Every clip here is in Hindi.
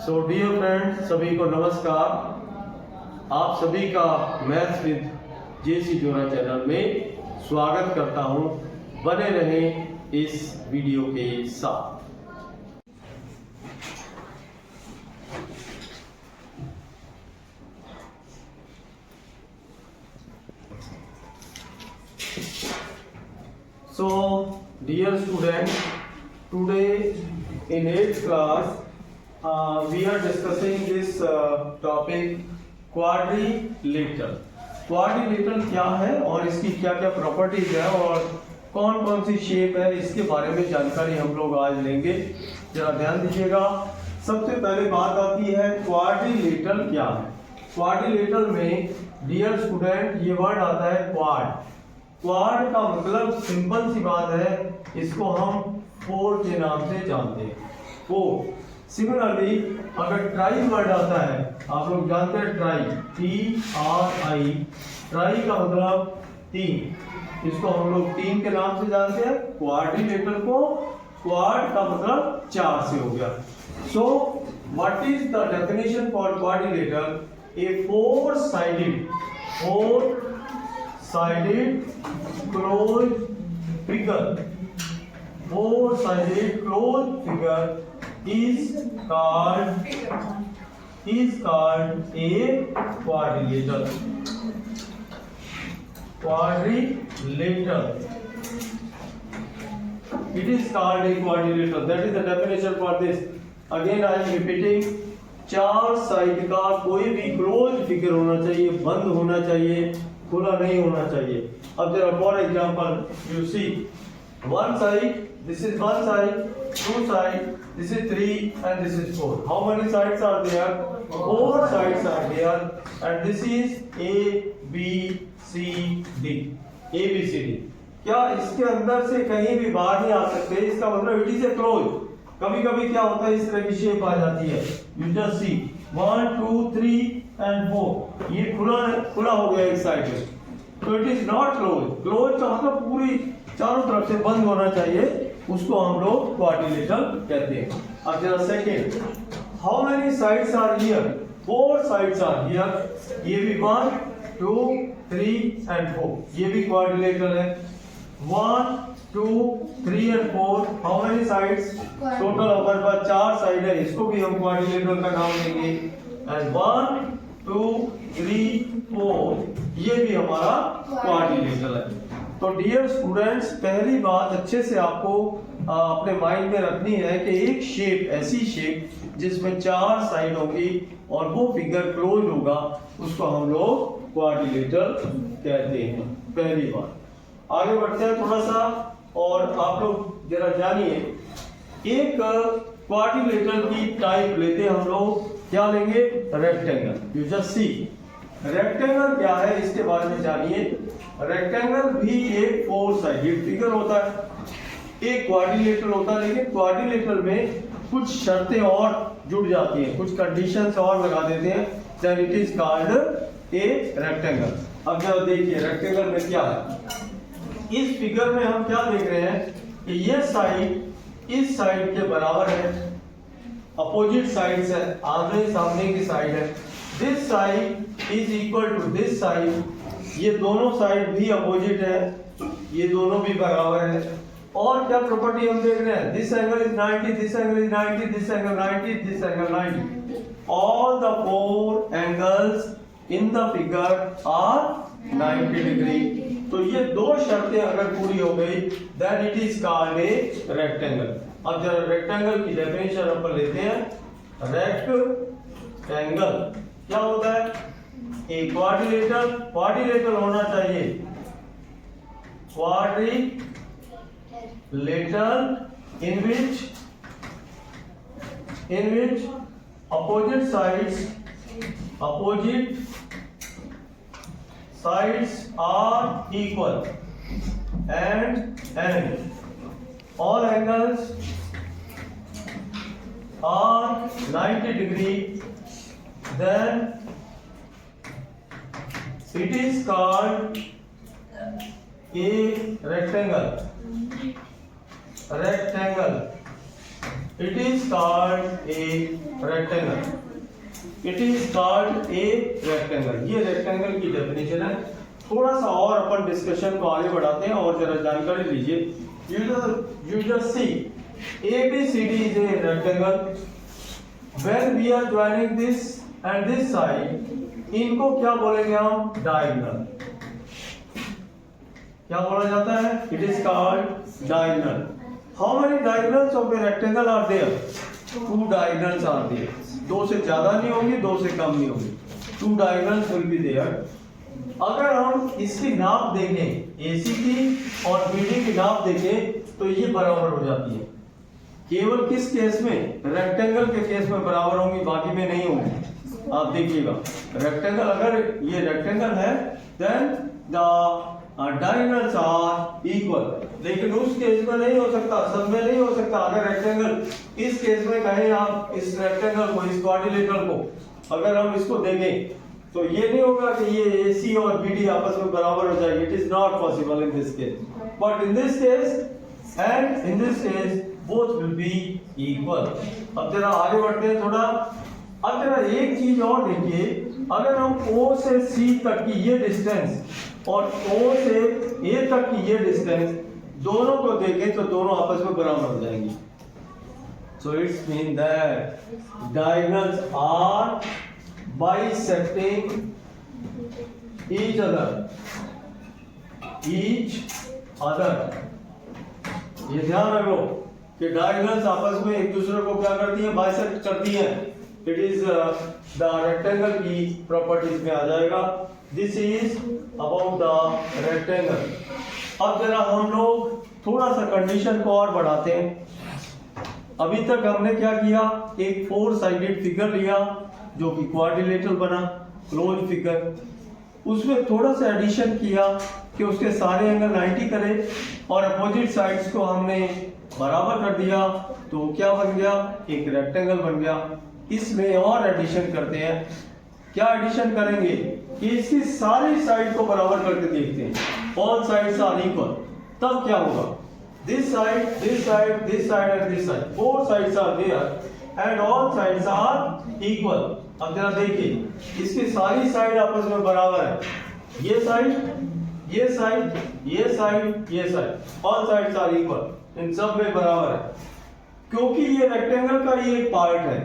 सो डियर फ्रेंड्स, सभी को नमस्कार। आप सभी का मैथ्स विद जेसी जोरा चैनल में स्वागत करता हूं। बने रहें इस वीडियो के साथ। So dear students, today in 8th class we are discussing this topic quadrilateral. Quadrilateral क्या है और इसकी क्या क्या प्रॉपर्टीज है और कौन कौन सी शेप है, इसके बारे में जानकारी हम लोग आज लेंगे। जरा ध्यान दीजिएगा। सबसे पहले बात आती है क्वाड्रिलेटरल क्या है। क्वाड्रिलेटरल में डियर स्टूडेंट ये वर्ड आता है क्वाड। क्वाड का मतलब सिंपल सी बात है, इसको हम फोर के नाम से जानते हैं। फोर। सिमिलरली अगर ट्राई वर्ड आता है, आप लोग जानते हैं ट्राई, TRI, ट्राई का मतलब तीन, इसको हम लोग तीन के नाम से जानते हैं। क्वाड्रिलेटरल को क्वाड का मतलब चार से हो गया। So what is the definition for quadrilateral? A four sided closed figure, four-sided closed figure is called a quadrilateral. Quadrilateral. It is called a quadrilateral. That is the definition for this. Again I am repeating. चार साइड का कोई भी क्लोज फिगर होना चाहिए, बंद होना चाहिए, खुला नहीं होना चाहिए। अब जरा for example you see one side, this is one side, two side, this is three and this is four. How many sides are there? Four sides are there and this is A B C D. A B C D. क्या इसके अंदर से कहीं भी बाहर नहीं आ सकते? इसका मतलब इट इज ए क्लोज। कभी कभी क्या होता है, इस तरह की शेप आ जाती है। यू जस्ट सी 1 2 3 एंड 4, ये खुला हो गया एक साइड में, तो it is not close. Close का मतलब पूरी चारों तरफ से बंद होना चाहिए, उसको हम लोग क्वाड्रिलेटरल कहते हैं। अब जरा second, how many sides are here? Four sides are here. ये भी 1 2 3 एंड 4, ये भी क्वाड्रिलेटरल है। 1 2 3 and 4, how many sides? Total हमारे पास चार साइड है, इसको भी हम क्वाड्रिलेटरल का नाम देंगे। एंड 1 2 3 4, ये भी हमारा क्वाड्रिलेटरल है। तो डियर स्टूडेंट्स, पहली बात अच्छे से आपको अपने माइंड में रखनी है कि एक शेप, ऐसी शेप जिसमें चार साइड होगी और वो फिगर क्लोज होगा, उसको हम लोग क्वाड्रिलेटरल कहते हैं। पहली बात। आगे बढ़ते हैं थोड़ा सा और आप लोग जरा जानिए। एक क्वाड्रिलेटरल की टाइप लेते हैं हम लोग, क्या लेंगे? Rectangle. You just see rectangle क्या है, इसके बारे में जानिए। रेक्टेंगल भी एक फोर साइडेड फिगर होता है, एक क्वाड्रिलेटरल होता है, लेकिन क्वाड्रिलेटरल में कुछ शर्तें और जुड़ जाती हैं, कुछ कंडीशंस और लगा देते हैं, then it is called a rectangle. अब जब देखिए रेक्टेंगल में क्या है, इस फिगर में हम क्या देख रहे हैं कि ये साइड इस साइड के बराबर है, अपोजिट साइड्स है, आमने सामने की साइड है। This side is equal to this side, ये दोनों साइड भी अपोजिट है, ये दोनों भी बराबर है। और क्या प्रॉपर्टी हम देख रहे हैं? This angle is 90, this angle is 90, this angle 90, this angle 90। All the four angles in the figure are 90 degree. तो ये दो शर्तें अगर पूरी हो गई, then it is called a rectangle. अब जरा रेक्टेंगल की डेफिनेशन अपन लेते हैं। रेक्टेंगल क्या होता है? ए क्वाड्रिलेटरल होना चाहिए। Quadrilateral in which opposite sides are equal and all angles are 90 degree, then it is called a rectangle। It is called a rectangle. It is called a rectangle. ये rectangle की definition है. थोड़ा सा और अपन डिस्कशन को आगे बढ़ाते हैं और जरा जानकारी लीजिए. You just see ABCD is a rectangle. When we are joining this and this side, इनको क्या बोलेंगे हम? Diagonal. क्या बोला जाता है? It is called diagonal. How many diagonals of a rectangle are there? 2 diagonals are there. 2 से ज्यादा नहीं होंगी, 2 से कम नहीं होंगी. 2 diagonals will be there. अगर हम इसकी नाप देखें AC की और BD की नाप देखें तो ये बराबर हो जाती है. केवल किस केस में? रेक्टेंगल के केस में बराबर होंगी, बाकी में नहीं होंगी. आप देखिएगा, रेक्टेंगल अगर ये रेक्टेंगल है then the diagonals are equal. लेकिन उस केस में नहीं हो सकता, सब में नहीं हो सकता. अगर रेक्टेंगल इस केस में कहें आप इस रेक्टेंगल को, इस क्वाड्रिलेटरल को अगर हम इसको देखें तो ये नहीं होगा कि ये AC और BD आपस में बराबर हो जाएगी. It is not possible in this case. But in this case and in this case both will be equal. अब जरा आगे बढ़ते हैं थोड़ा. अब जरा एक चीज और देखिए, अगर हम O से C तक की ये डिस्टेंस और O से A तक की ये डिस्टेंस दोनों को देखें तो दोनों आपस में बराबर हो जाएंगी. So it's mean that diagonals are bisecting each other. ये ध्यान रखो कि डायगोनल्स आपस में एक दूसरे को क्या करती हैं? बाइसेक्ट करती हैं. इट इज द रेक्टेंगल की प्रॉपर्टीज में आ जाएगा. This is about the rectangle. अब जरा हम लोग थोड़ा सा कंडीशन को और बढ़ाते हैं. अभी तक हमने क्या किया? एक 4 साइडेड फिगर लिया जो कि क्वाड्रिलेटरल बना, क्लोज फिगर. उसमें थोड़ा सा एडिशन किया कि उसके सारे एंगल 90 करे और अपोजिट साइड्स को हमने बराबर कर दिया तो क्या बन गया? एक रेक्टेंगल बन गया. इसमें और एडिशन करते हैं. क्या एडिशन करेंगे कि इसकी सारी साइड को बराबर करके देखते हैं. All sides are equal. तब क्या होगा? This side, this side, this side and this side, 4 sides are there and all sides are equal. अब जरा देखिए, इसकी सारी साइड आपस में बराबर है. ये साइड, ये साइड, ये साइड, ये side, all sides are equal. इन सब में बराबर है क्योंकि ये रेक्टेंगल का ये एक पार्ट है.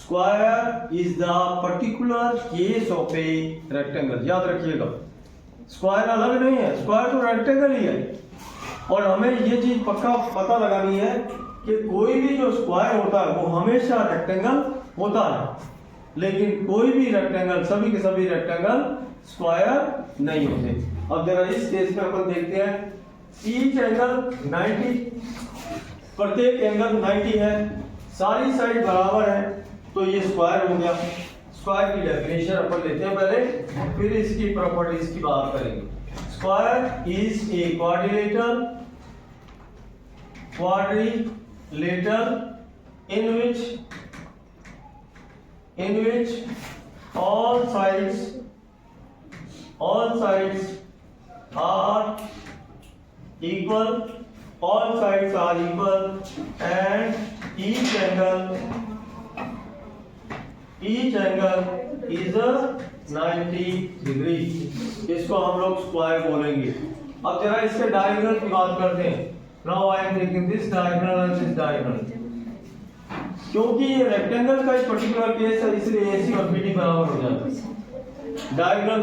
Square is the particular case of a rectangle. याद रखिएगा, स्क्वायर अलग नहीं है, स्क्वायर तो रेक्टेंगल ही है. और हमें ये चीज पक्का पता लगानी है कि कोई भी जो स्क्वायर होता है वो हमेशा रेक्टेंगल होता है, लेकिन कोई भी रेक्टेंगल, सभी के सभी रेक्टेंगल स्क्वायर नहीं होते. अब जरा इस केस में अपन देखते हैं. ईच एंगल 90, प्रत्येक एंगल 90 है, सारी साइड बराबर है तो ये स्क्वायर हो गया. स्क्वायर की डेफिनेशन अपन लेते हैं पहले, फिर इसकी प्रॉपर्टीज की बात करेंगे. Square is a quadrilateral in which all sides are equal, and each angle is a 90 degree. इसको हम लोग स्क्वायर बोलेंगे. अब जरा इसके डायगोनल की बात करते हैं. Now I am taking this diagonal and this diagonal. क्योंकि ये रेक्टेंगल का एक पर्टिकुलर केस है इसलिए AC और BD बराबर हो जाता है. डायगोनल